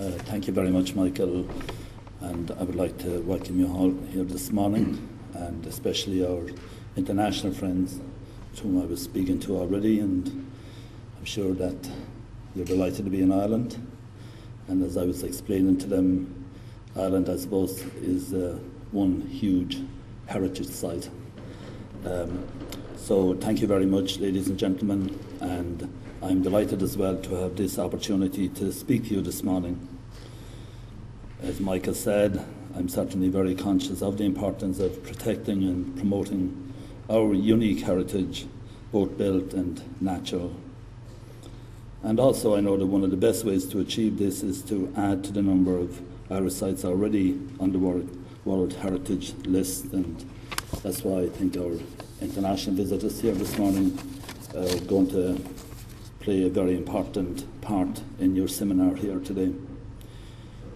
Thank you very much, Michael, and I would like to welcome you all here this morning, and especially our international friends whom I was speaking to already, and I'm sure that you're delighted to be in Ireland. And as I was explaining to them, Ireland, I suppose, is one huge heritage site. So thank you very much, ladies and gentlemen, and I'm delighted as well to have this opportunity to speak to you this morning. As Michael said, I'm certainly very conscious of the importance of protecting and promoting our unique heritage, both built and natural. And also I know that one of the best ways to achieve this is to add to the number of Irish sites already on the World Heritage list, and that's why I think our international visitors here this morning are going to play a very important part in your seminar here today.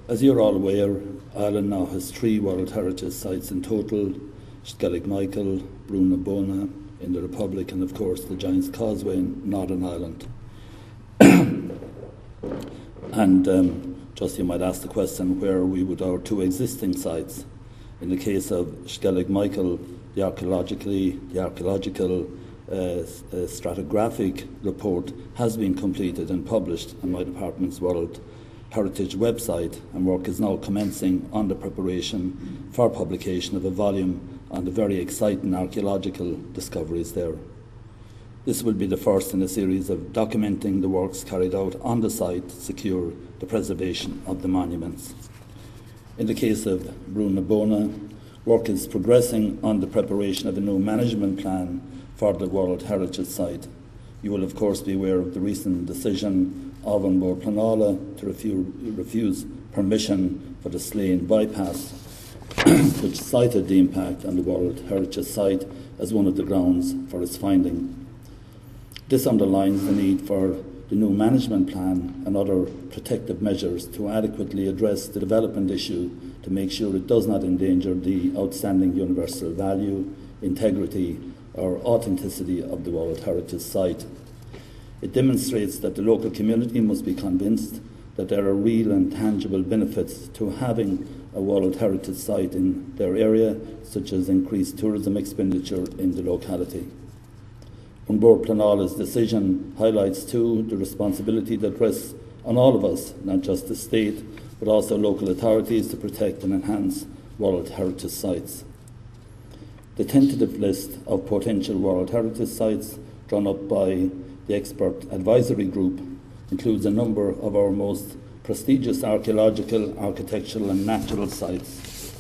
As you're all aware, Ireland now has 3 World Heritage Sites in total: Skellig Michael, Brún na Bóna in the Republic, and of course the Giant's Causeway in Northern Ireland. And just you might ask the question, where are we with our 2 existing sites? In the case of Skellig Michael, the archaeological stratigraphic report has been completed and published on my department's World Heritage website, and work is now commencing on the preparation for publication of a volume on the very exciting archaeological discoveries there. This will be the first in a series of documenting the works carried out on the site to secure the preservation of the monuments. In the case of Brún na Bóna, work is progressing on the preparation of a new management plan for the World Heritage Site. You will of course be aware of the recent decision of An Bord Pleanála to refuse permission for the Slane bypass, which cited the impact on the World Heritage Site as one of the grounds for its finding. This underlines the need for the new management plan and other protective measures to adequately address the development issue to make sure it does not endanger the outstanding universal value, integrity or authenticity of the World Heritage Site. It demonstrates that the local community must be convinced that there are real and tangible benefits to having a World Heritage Site in their area, such as increased tourism expenditure in the locality. An Bord Pleanála's decision highlights too the responsibility that rests on all of us, not just the state, but also local authorities, to protect and enhance World Heritage Sites. The tentative list of potential World Heritage Sites drawn up by the Expert Advisory Group includes a number of our most prestigious archaeological, architectural and natural sites.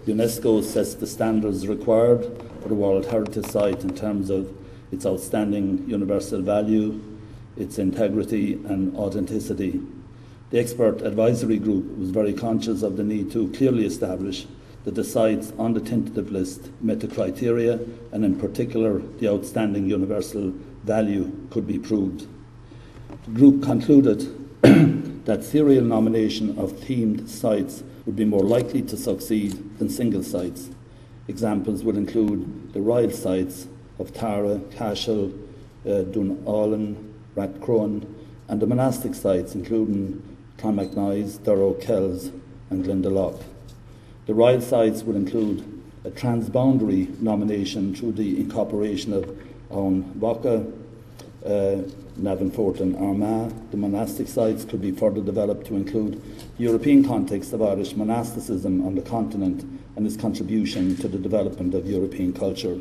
UNESCO sets the standards required for the World Heritage Site in terms of its outstanding universal value, its integrity and authenticity. The Expert Advisory Group was very conscious of the need to clearly establish that the sites on the tentative list met the criteria, and in particular the outstanding universal value could be proved. The group concluded that serial nomination of themed sites would be more likely to succeed than single sites. Examples would include the royal sites of Tara, Cashel, Dunálan, Rathcrone, and the monastic sites including Clonmacnoise, Durrow, Kells and Glendalough. The royal sites would include a transboundary nomination through the incorporation of Owen Boca, Navanfort and Armagh. The monastic sites could be further developed to include the European context of Irish monasticism on the continent and its contribution to the development of European culture.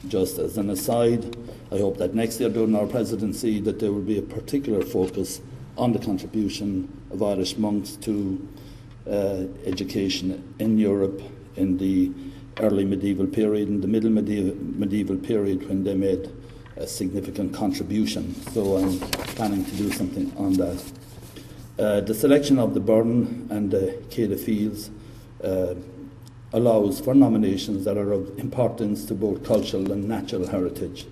Just as an aside, I hope that next year during our presidency that there will be a particular focus on the contribution of Irish monks to education in Europe in the early medieval period and the middle medieval period, when they made a significant contribution. So I'm planning to do something on that. The selection of the Burren and the Céda Fields allows for nominations that are of importance to both cultural and natural heritage.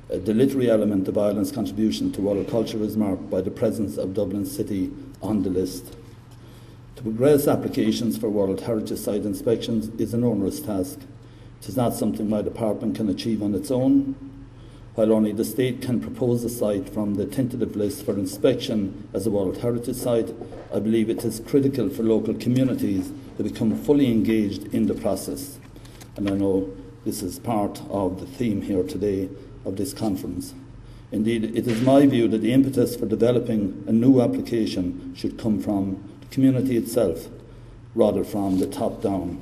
The literary element of Ireland's contribution to world culture is marked by the presence of Dublin City on the list. To progress applications for World Heritage Site inspections is an onerous task. It is not something my department can achieve on its own. While only the state can propose a site from the tentative list for inspection as a World Heritage Site, I believe it is critical for local communities to become fully engaged in the process. And I know this is part of the theme here today of this conference. Indeed, it is my view that the impetus for developing a new application should come from the community itself, rather from the top down.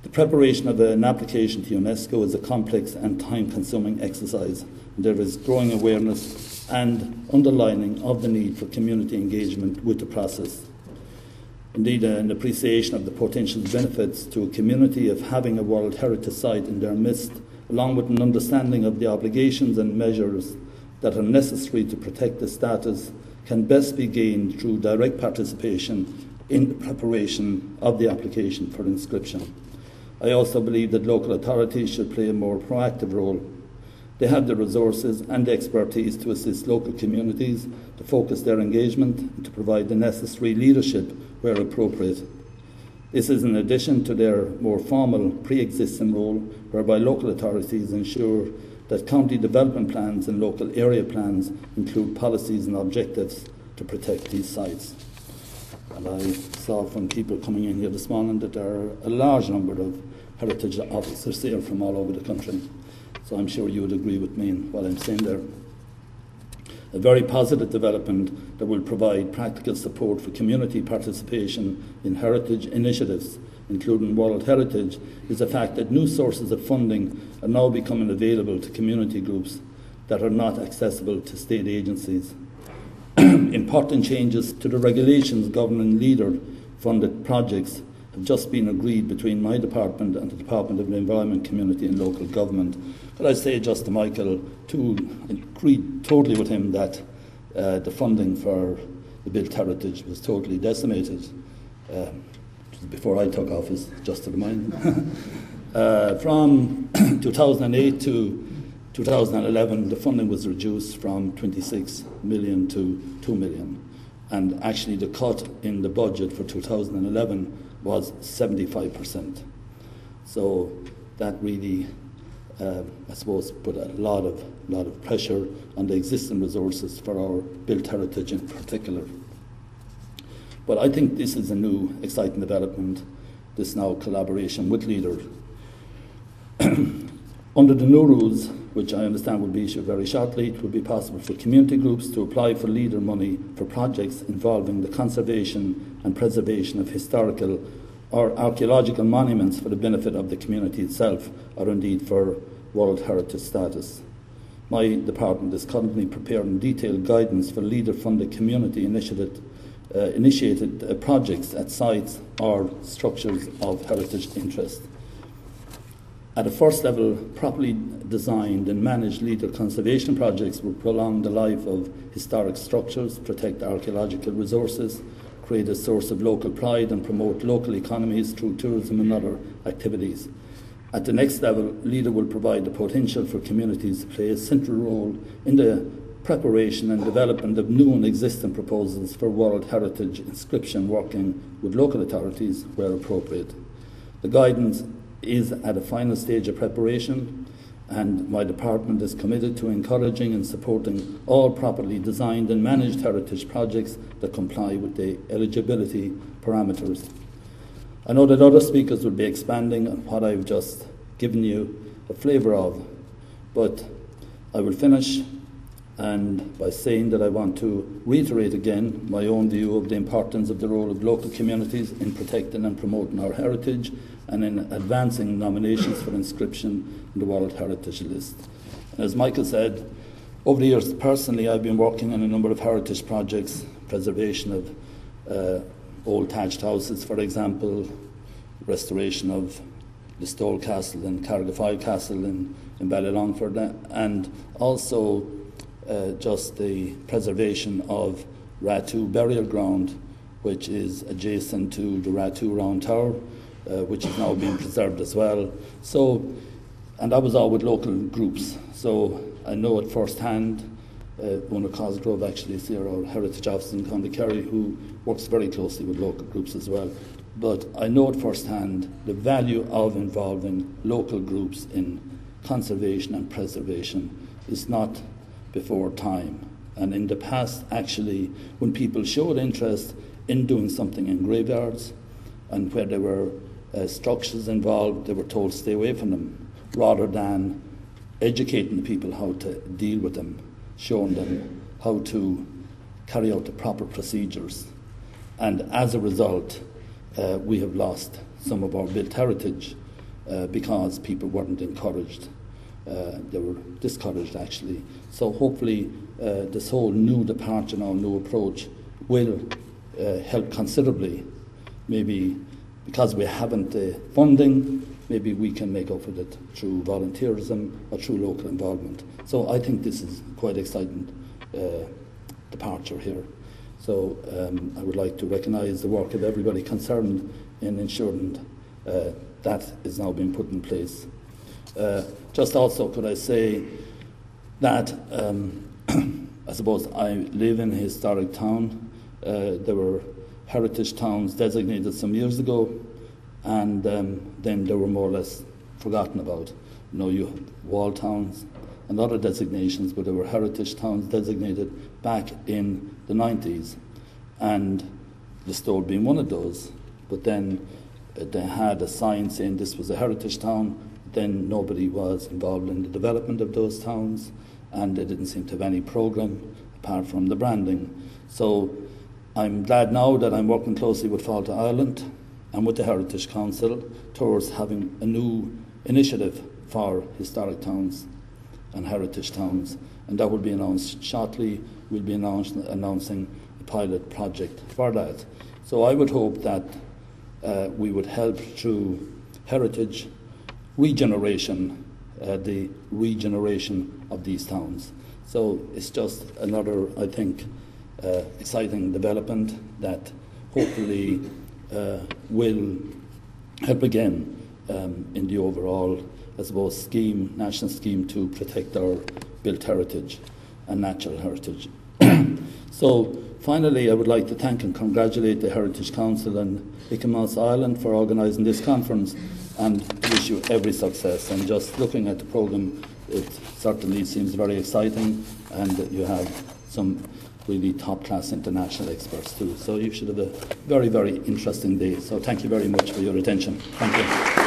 The preparation of an application to UNESCO is a complex and time-consuming exercise. There is growing awareness and underlining of the need for community engagement with the process. Indeed, an appreciation of the potential benefits to a community of having a World Heritage Site in their midst, along with an understanding of the obligations and measures that are necessary to protect the status, can best be gained through direct participation in the preparation of the application for inscription. I also believe that local authorities should play a more proactive role. They have the resources and the expertise to assist local communities to focus their engagement and to provide the necessary leadership where appropriate. This is in addition to their more formal pre-existing role, whereby local authorities ensure that county development plans and local area plans include policies and objectives to protect these sites. And I saw from people coming in here this morning that there are a large number of heritage officers here from all over the country. So I'm sure you would agree with me in what I'm saying there. A very positive development that will provide practical support for community participation in heritage initiatives, including World Heritage, is the fact that new sources of funding are now becoming available to community groups that are not accessible to state agencies. Important changes to the regulations governing leader-funded projects have just been agreed between my department and the Department of the Environment, Community and Local Government. Could I say just to Michael, to agree totally with him that the funding for the built heritage was totally decimated. Before I took office, just to remind him. From 2008 to 2011, the funding was reduced from 26 million to 2 million. And actually the cut in the budget for 2011 was 75%. So that really, I suppose, put a lot of pressure on the existing resources for our built heritage in particular. But I think this is a new, exciting development, this now collaboration with leaders. Under the new rules, which I understand will be issued very shortly, it will be possible for community groups to apply for leader money for projects involving the conservation and preservation of historical or archaeological monuments for the benefit of the community itself, or indeed for World Heritage status. My department is currently preparing detailed guidance for leader-funded community initiated projects at sites or structures of heritage interest. At a first level, properly designed and managed leader conservation projects will prolong the life of historic structures, protect archaeological resources, create a source of local pride and promote local economies through tourism and other activities. At the next level, leader will provide the potential for communities to play a central role in the preparation and development of new and existing proposals for World Heritage inscription, working with local authorities where appropriate. The guidance is at a final stage of preparation, and my department is committed to encouraging and supporting all properly designed and managed heritage projects that comply with the eligibility parameters. I know that other speakers will be expanding on what I've just given you a flavour of, but I will finish and by saying that I want to reiterate again my own view of the importance of the role of local communities in protecting and promoting our heritage and in advancing nominations for inscription in the World Heritage List. And as Michael said, over the years personally I've been working on a number of heritage projects, preservation of old thatched houses, for example, restoration of the Stole Castle and Carrigafoyle Castle in Ballylongford, and also just the preservation of Ratu Burial Ground, which is adjacent to the Ratu Round Tower, which is now being preserved as well. So, and that was all with local groups. So I know it firsthand. Una Cosgrove actually is here, our heritage officer in County Kerry, who works very closely with local groups as well. But I know it firsthand the value of involving local groups in conservation and preservation is not before time. And in the past, actually, when people showed interest in doing something in graveyards and where there were structures involved, they were told to stay away from them, rather than educating the people how to deal with them, showing them how to carry out the proper procedures. And as a result, we have lost some of our built heritage because people weren't encouraged. They were discouraged, actually. So hopefully this whole new departure now, new approach will help considerably. Maybe because we haven't the funding, maybe we can make up for it through volunteerism or through local involvement. So I think this is quite exciting departure here. So I would like to recognise the work of everybody concerned in ensuring that is now being put in place. Just also could I say that I suppose I live in a historic town. There were heritage towns designated some years ago, and then they were more or less forgotten about. You know, you have wall towns and other designations, but there were heritage towns designated back in the 90s, and Listowel being one of those. But then they had a sign saying this was a heritage town. Then nobody was involved in the development of those towns, and they didn't seem to have any programme apart from the branding. So I'm glad now that I'm working closely with Fáilte Ireland and with the Heritage Council towards having a new initiative for historic towns and heritage towns, and that will be announced shortly. We'll be announcing a pilot project for that. So I would hope that we would help through heritage regeneration, the regeneration of these towns. So it's just another, I think, exciting development that hopefully will help again in the overall, I suppose, scheme, national scheme to protect our built heritage and natural heritage. So finally, I would like to thank and congratulate the Heritage Council and Icomos Ireland for organising this conference, and wish you every success. And just looking at the programme, it certainly seems very exciting, and you have some really top-class international experts too. So you should have a very, very interesting day. So thank you very much for your attention. Thank you.